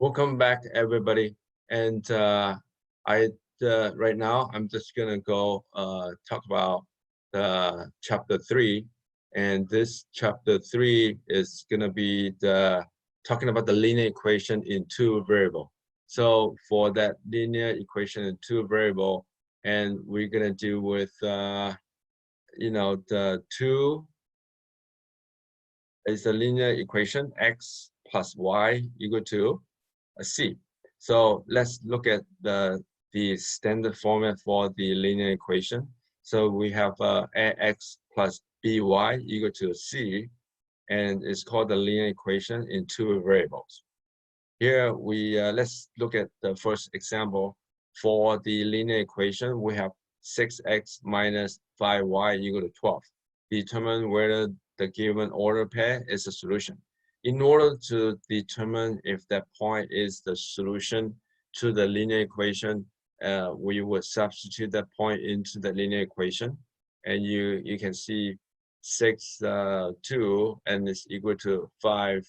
Welcome back, everybody. And I right now I'm just gonna go talk about chapter 3, and this chapter 3 is gonna be the talking about the linear equation in two variable. So for that linear equation in two variable, and we're gonna deal with the two is the linear equation x plus y equal to C. So let's look at the standard format for the linear equation. So we have ax plus by equal to C, and it's called the linear equation in two variables. Here we let's look at the first example. For the linear equation, we have 6x minus 5y equal to 12. Determine whether the given order pair is a solution. In order to determine if that point is the solution to the linear equation, we would substitute that point into the linear equation, and you can see 6 2 and it's equal to 5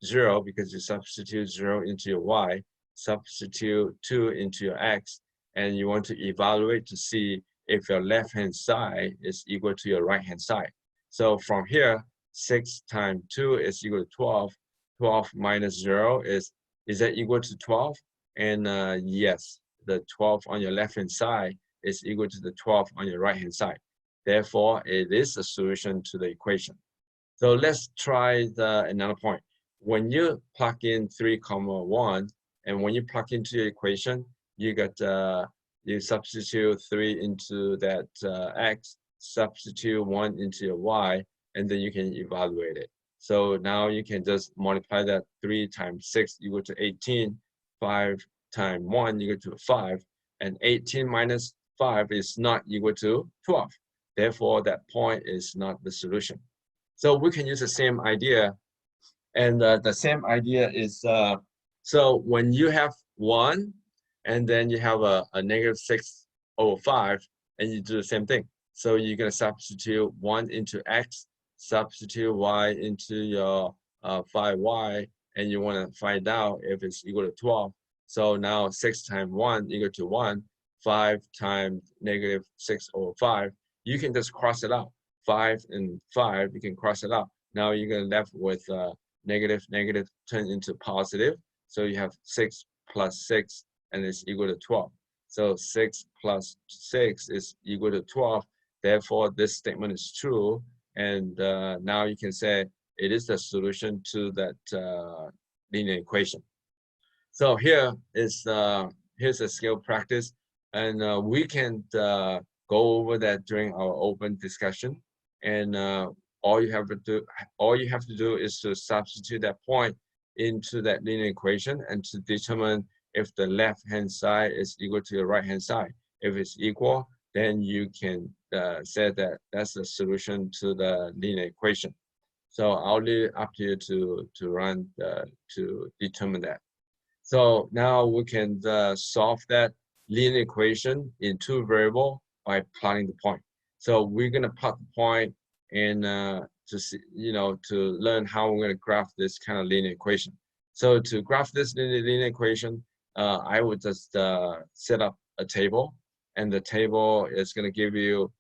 0 because you substitute 0 into your y, substitute 2 into your x, and you want to evaluate to see if your left-hand side is equal to your right-hand side. So from here, 6 times 2 is equal to 12. 12 minus 0 is that equal to 12? And yes, the 12 on your left-hand side is equal to the 12 on your right-hand side. Therefore, it is a solution to the equation. So let's try another point. When you plug in 3, 1, and when you plug into your equation, you got you substitute 3 into that x, substitute 1 into your y, and then you can evaluate it. So now you can just multiply that 3 times 6 equal to 18, 5 times 1 equal to 5, and 18 minus 5 is not equal to 12. Therefore, that point is not the solution. So we can use the same idea, and the same idea is, so when you have 1, and then you have a negative 6 over 5, and you do the same thing. So you're going to substitute 1 into x, substitute y into your 5y, and you want to find out if it's equal to 12. So now 6 times 1 equal to 1, 5 times negative 6 over 5. You can just cross it out. 5 and 5, you can cross it out. Now you're going to left with negative turn into positive. So you have 6 plus 6, and it's equal to 12. So 6 plus 6 is equal to 12. Therefore, this statement is true. And now you can say it is the solution to that linear equation. So here is here's a skill practice, and we can go over that during our open discussion. And all you have to do is to substitute that point into that linear equation and to determine if the left-hand side is equal to the right-hand side. If it's equal, then you can say that that's the solution to the linear equation. So I'll leave it up to you to run to determine that. So now we can solve that linear equation in two variables by plotting the point. So we're gonna plot the point and to see, to learn how we're gonna graph this kind of linear equation. So to graph this linear equation, I would just set up a table, and the table is gonna give you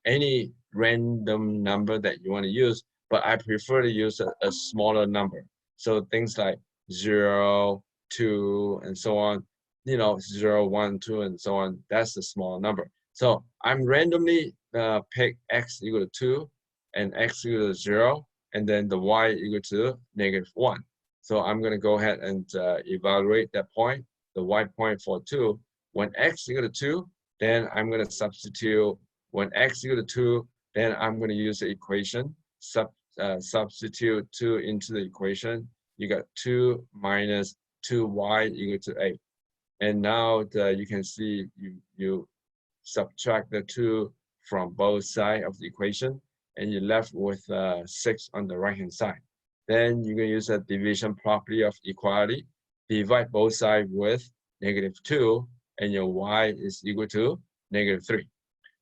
any random number that you want to use, but I prefer to use a smaller number. So things like 0, 2, and so on, 0, 1, 2, and so on. That's the small number. So I'm randomly pick x equal to 2 and x equal to 0, and then the y equal to negative 1. So I'm going to go ahead and evaluate that point, the y point for 2. When x equal to 2, then I'm going to substitute. When x equal to 2, then I'm going to use the equation, substitute 2 into the equation. You got 2 minus 2y equal to 8. And now you can see you subtract the 2 from both sides of the equation, and you're left with 6 on the right-hand side. Then you can use the division property of equality. Divide both sides with negative 2, and your y is equal to negative 3.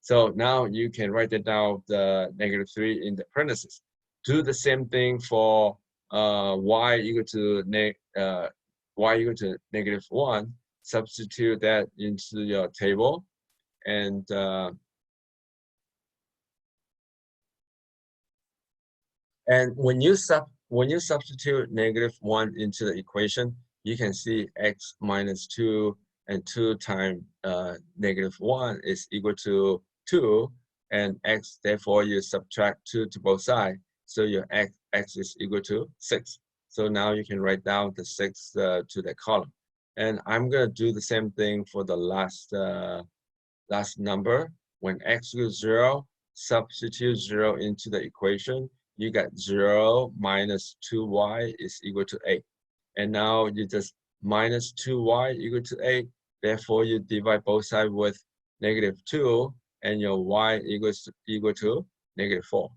So now you can write it down, the negative 3 in the parentheses. Do the same thing for y equal to y equal to -1, substitute that into your table, and when you substitute -1 into the equation, you can see x minus 2 and 2 times -1 is equal to 2, and x, therefore you subtract 2 to both sides, so your x is equal to 6. So now you can write down the 6 to that column. And I'm going to do the same thing for the last number. When x equals 0, substitute 0 into the equation. You got 0 minus 2y is equal to 8. And now you just minus 2y equal to 8. Therefore, you divide both sides with -2, and your y equal to -4.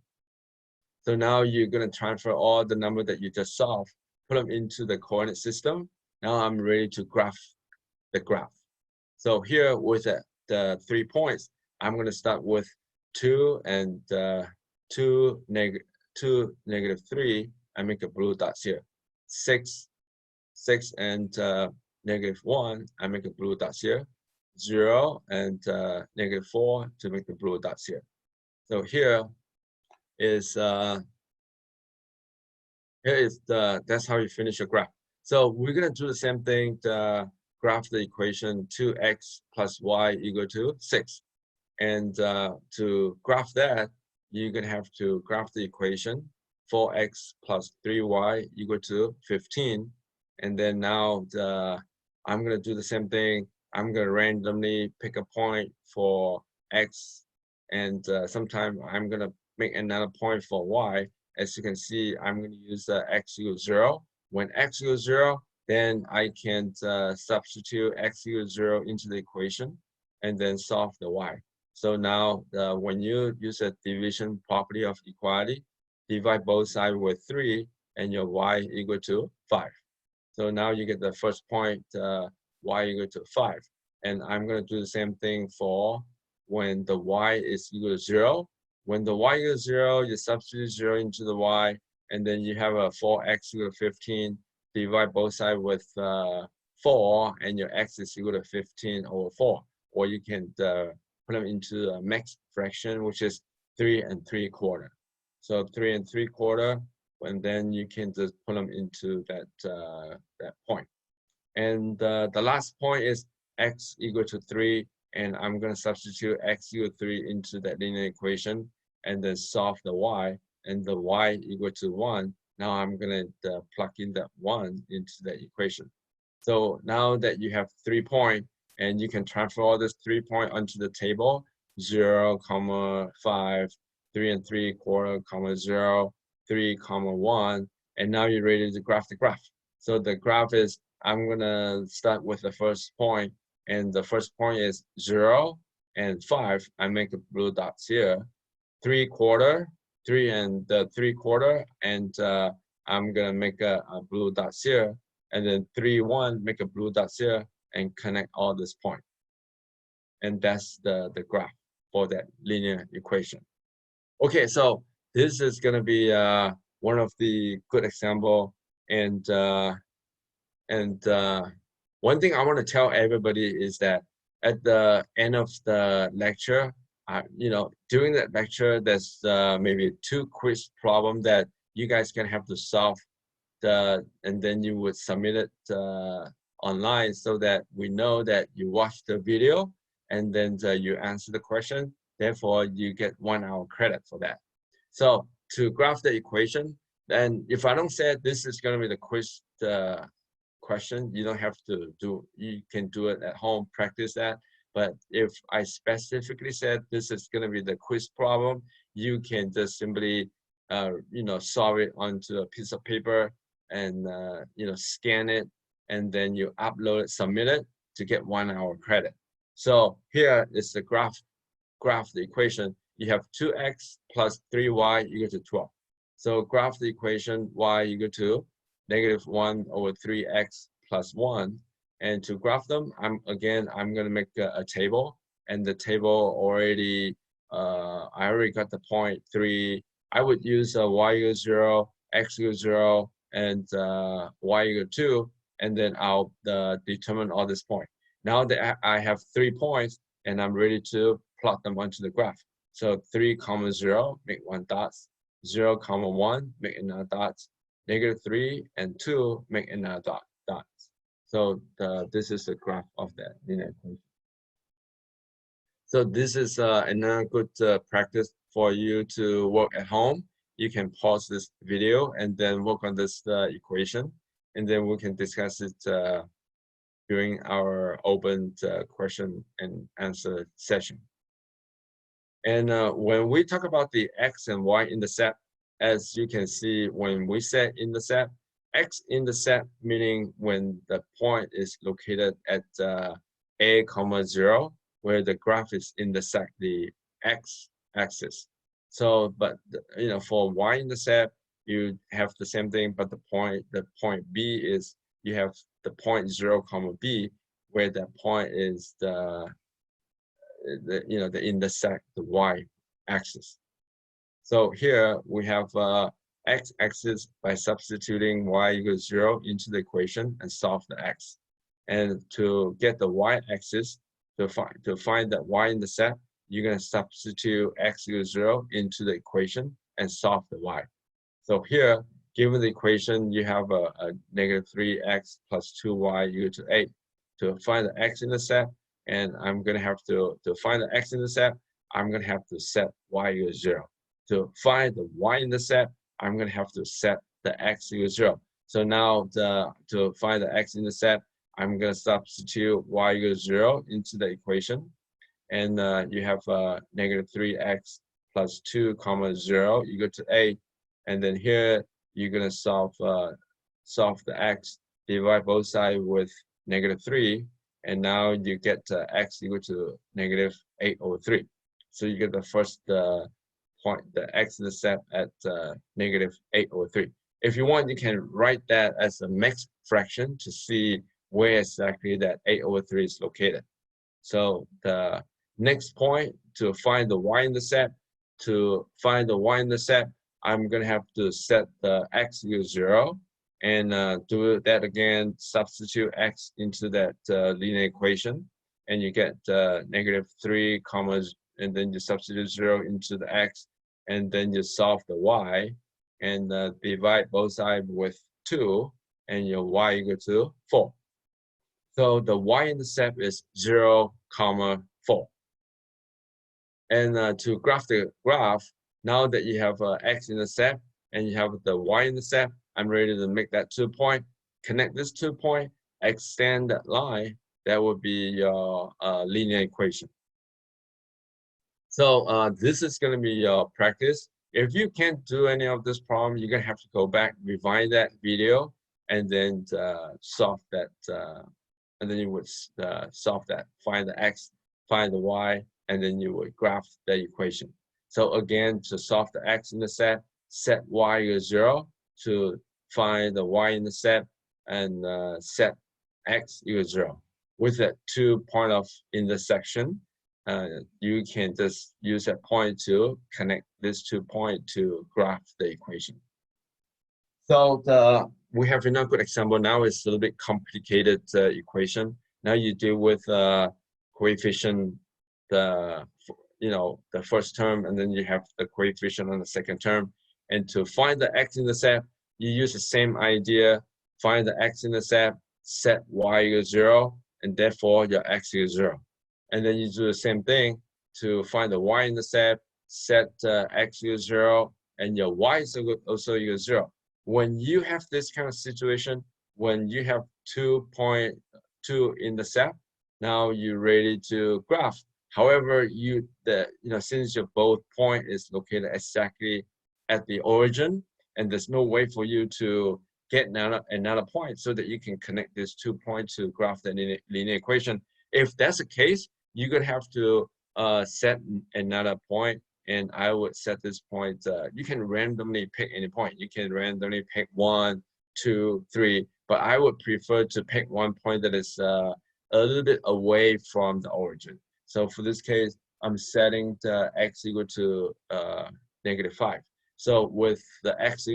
So now you're going to transfer all the number that you just solved, put them into the coordinate system. Now I'm ready to graph the graph. So here with the 3 points, I'm going to start with 2 and 2, -3. I make a blue dots here. 6 and -1. I make a blue dots here. 0 and -4 to make the blue dots here. So here is that's how you finish your graph. So we're going to do the same thing to graph the equation 2x plus y equal to 6. And to graph that, you're going to have to graph the equation 4x plus 3y equal to 15. And then now I'm going to do the same thing. I'm going to randomly pick a point for x, and sometime I'm going to make another point for y. As you can see, I'm going to use x equals 0. When x equals 0, then I can substitute x equals 0 into the equation and then solve the y. So now when you use a division property of equality, divide both sides with 3, and your y equal to 5. So now you get the first point, y equal to 5. And I'm going to do the same thing for when the y is equal to 0. When the y equals 0, you substitute 0 into the y, and then you have a 4x equal to 15. Divide both sides with 4, and your x is equal to 15 over 4. Or you can put them into a mixed fraction, which is 3 3/4. So 3 3/4, and then you can just put them into that point. And the last point is x equal to 3, and I'm going to substitute x equal to 3 into that linear equation, and then solve the y, and the y equal to 1. Now I'm going to plug in that 1 into the equation. So now that you have 3 points, and you can transfer all this 3 points onto the table, 0, 5, 3 3/4, 0, 3, 1, and now you're ready to graph the graph. So the graph is, I'm gonna start with the first point, and the first point is 0 and 5. I make a blue dots here. 3/4, 3 and 3/4, and I'm gonna make a blue dots here, and then 3, 1, make a blue dots here, and connect all this point. And that's the graph for that linear equation. Okay, so this is gonna be one of the good example, and one thing I want to tell everybody is that at the end of the lecture, during that lecture, there's maybe 2 quiz problems that you guys can have to solve, and then you would submit it online, so that we know that you watched the video, and then you answer the question. Therefore, you get 1 hour credit for that. So to graph the equation, then if I don't say this is going to be the quiz question, you don't have to do. You can do it at home, practice that. But if I specifically said this is going to be the quiz problem, you can just simply solve it onto a piece of paper, and scan it, and then you upload it, submit it to get 1 hour credit. So here is the graph the equation. You have 2x plus 3y equal to 12. So graph the equation y equal to -1 over 3x plus 1. And to graph them, I'm going to make a table, and the table already, I already got the point 3. I would use y equals 0, x equals 0, and y equal 2. and then I'll determine all this point. Now that I have 3 points, and I'm ready to plot them onto the graph. So 3, 0, make 1 dot, 0, 1, make another dot, -3 and 2, make another dot. So this is the graph of that linear equation. So this is another good practice for you to work at home. You can pause this video and then work on this equation, and then we can discuss it during our open question and answer session. And when we talk about the x and y intercept, as you can see, when we set intercept, x intercept meaning when the point is located at a, 0, where the graph is intersect the x-axis. So, but for y-intercept, you have the same thing, but the point B is you have the point 0, B, where that point is the intersect the y-axis. So here we have x-axis by substituting y = 0 into the equation and solve the x. And to get the y-axis, to find that y-intercept, you're going to substitute x = 0 into the equation and solve the y. So here, given the equation, you have a -3x plus 2y = 8. To find the x-intercept, and I'm going to have to find the x-intercept, I'm going to have to set y = 0. To find the y-intercept, I'm going to have to set the x = 0. So now to find the x-intercept, I'm going to substitute y = 0 into the equation. And you have -3x plus 2, 0 = 8. And then here, you're going to solve the x, divide both sides with -3. And now you get x = -803. So you get the first point, the x-intercept at -803. If you want, you can write that as a mixed fraction to see where exactly that 803 is located. So the next point, to find the y-intercept, I'm going to have to set the x = 0. And do that again, substitute x into that linear equation, and you get -3, and then you substitute 0 into the x, and then you solve the y, and divide both sides with 2, and your y = 4. So the y-intercept is 0, 4. And to graph the graph, now that you have x-intercept and you have the y-intercept, I'm ready to make that 2 point, connect this 2 point, extend that line. That would be your linear equation. So this is going to be your practice. If you can't do any of this problem, you're going to have to go back, revise that video, and then solve that. And then you would solve that, find the x, find the y, and then you would graph the equation. So again, to solve the x-intercept, set y = 0. To find the y-intercept, and set x = 0. With that 2 point of intersection, you can just use that point to connect this 2 point to graph the equation. So we have another good example. Now it's a little bit complicated equation. Now you deal with coefficient, the first term, and then you have the coefficient on the second term. And to find the x-intercept, you use the same idea. Find the x-intercept, set y = 0, and therefore your x = 0. And then you do the same thing to find the y-intercept, set x = 0, and your y is also = 0. When you have this kind of situation, when you have 2 intercept, now you're ready to graph. However, since your both point is located exactly at the origin, and there's no way for you to get another point so that you can connect these 2 points to graph the linear equation. If that's the case, you're going to have to set another point, and I would set this point. You can randomly pick any point. You can randomly pick 1, 2, 3, but I would prefer to pick one point that is a little bit away from the origin. So for this case, I'm setting the x = -5. So with the x =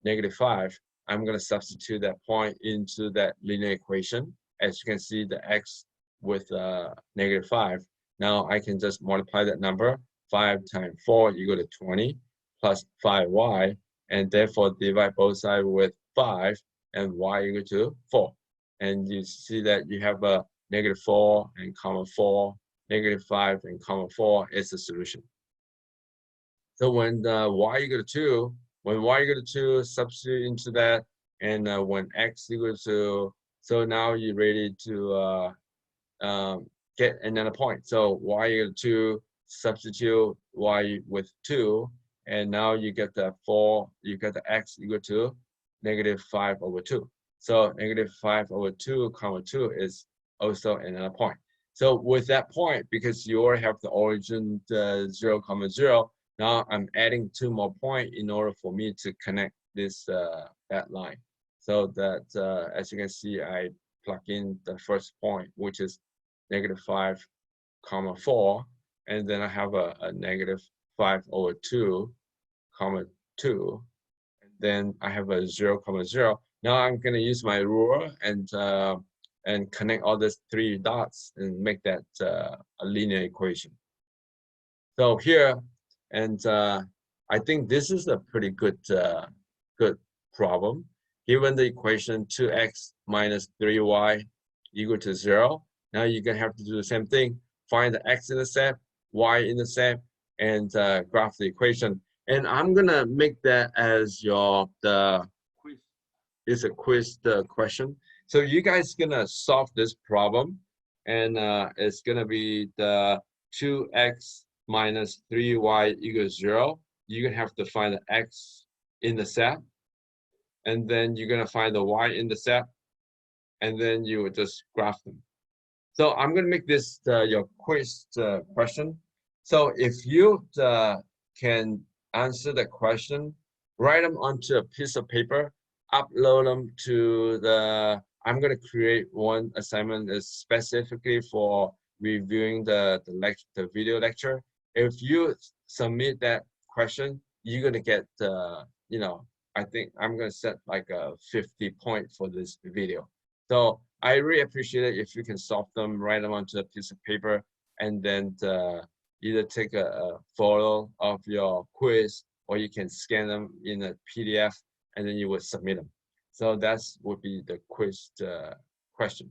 -5, I'm going to substitute that point into that linear equation. As you can see, the x with -5. Now I can just multiply that number. 5 times 4 equal to 20 plus 5y, and therefore divide both sides with 5 and y equal to 4. And you see that you have a -4 and comma 4, -5 and comma 4 is the solution. So when the y equal to 2, when y equal to 2, substitute into that, and when x equal to, so now you're ready to get another point. So y equal to 2, substitute y with 2, and now you get the 4, you get the x equal to -5/2. So -5/2 comma 2 is also another point. So with that point, because you already have the origin 0, 0, now I'm adding 2 more points in order for me to connect this that line. So that as you can see, I plug in the first point, which is -5 comma 4, and then I have a -5/2 comma 2, and then I have a 0, 0. Now I'm going to use my ruler and connect all these 3 dots and make that a linear equation. So here, and I think this is a pretty good problem. Given the equation 2x minus 3y equal to 0, now you're going to have to do the same thing. Find the x-intercept, y-intercept, and graph the equation. And I'm going to make that as the quiz. It's a quiz question. So you guys going to solve this problem. And it's going to be the 2x minus 3y equals 0. You're going to have to find the x-intercept. And then you're going to find the y-intercept. And then you would just graph them. So I'm going to make this your quiz question. So if you can answer the question, write them onto a piece of paper, upload them to the, I'm going to create one assignment that's specifically for reviewing the video lecture. If you submit that question, you're going to get, I think I'm going to set like a 50 point for this video. So I really appreciate it if you can solve them, write them onto a piece of paper, and then either take a photo of your quiz, or you can scan them in a PDF, and then you would submit them. So that would be the quiz question.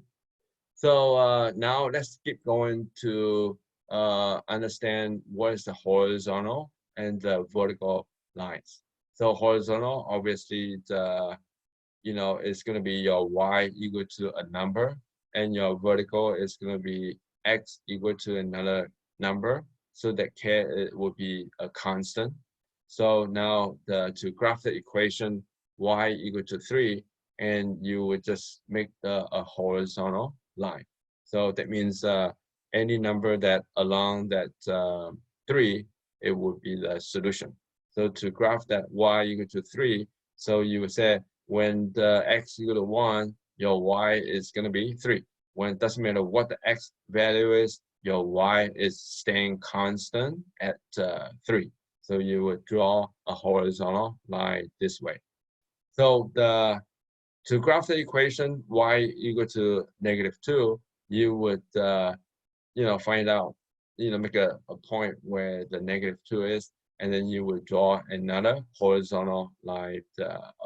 So now let's keep going to understand what is the horizontal and the vertical lines. So horizontal, obviously, it's going to be your y equal to a number, and your vertical is going to be x equal to another number, so that k will be a constant. So now to graph the equation y equal to 3, and you would just make a horizontal line. So that means any number that along that 3, it would be the solution. So to graph that y equal to 3, so you would say, when the x equal to 1, your y is going to be 3. When it doesn't matter what the x value is, your y is staying constant at 3. So you would draw a horizontal line this way. So to graph the equation y equal to -2, you would find out, make a point where the -2 is, and then you would draw another horizontal line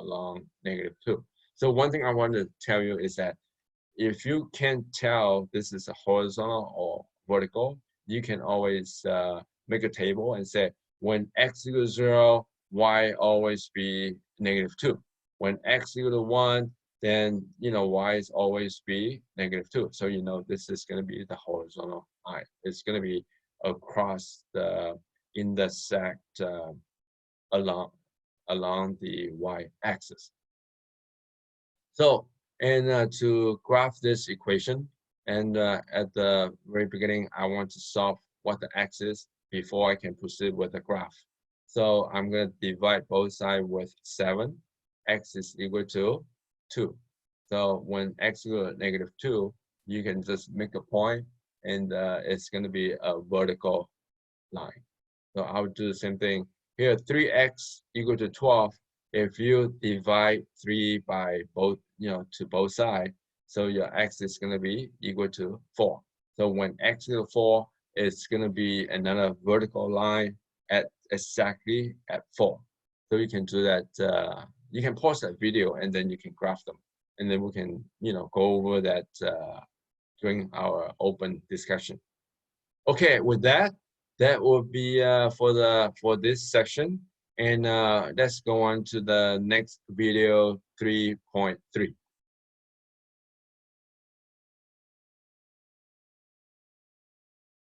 along -2. So one thing I want to tell you is that if you can't tell this is a horizontal or vertical, you can always make a table and say, when x equals 0, y always be -2. When x equal to 1, then y is always be -2. So this is going to be the horizontal line. It's going to be across the intersect along the y-axis. So, and to graph this equation, and at the very beginning, I want to solve what the x is before I can proceed with the graph. So I'm going to divide both sides with 7. X is equal to 2. So when x equal to -2, you can just make a point, and it's going to be a vertical line. So I would do the same thing here. 3x equal to 12. if you divide 3 by both, to both sides, so your x is going to be equal to 4. So when x equals 4, it's going to be another vertical line at exactly at 4. So you can do that. You can pause that video and then you can graph them, and then we can go over that during our open discussion. Okay, with that, that will be for this section, and let's go on to the next video 3.3.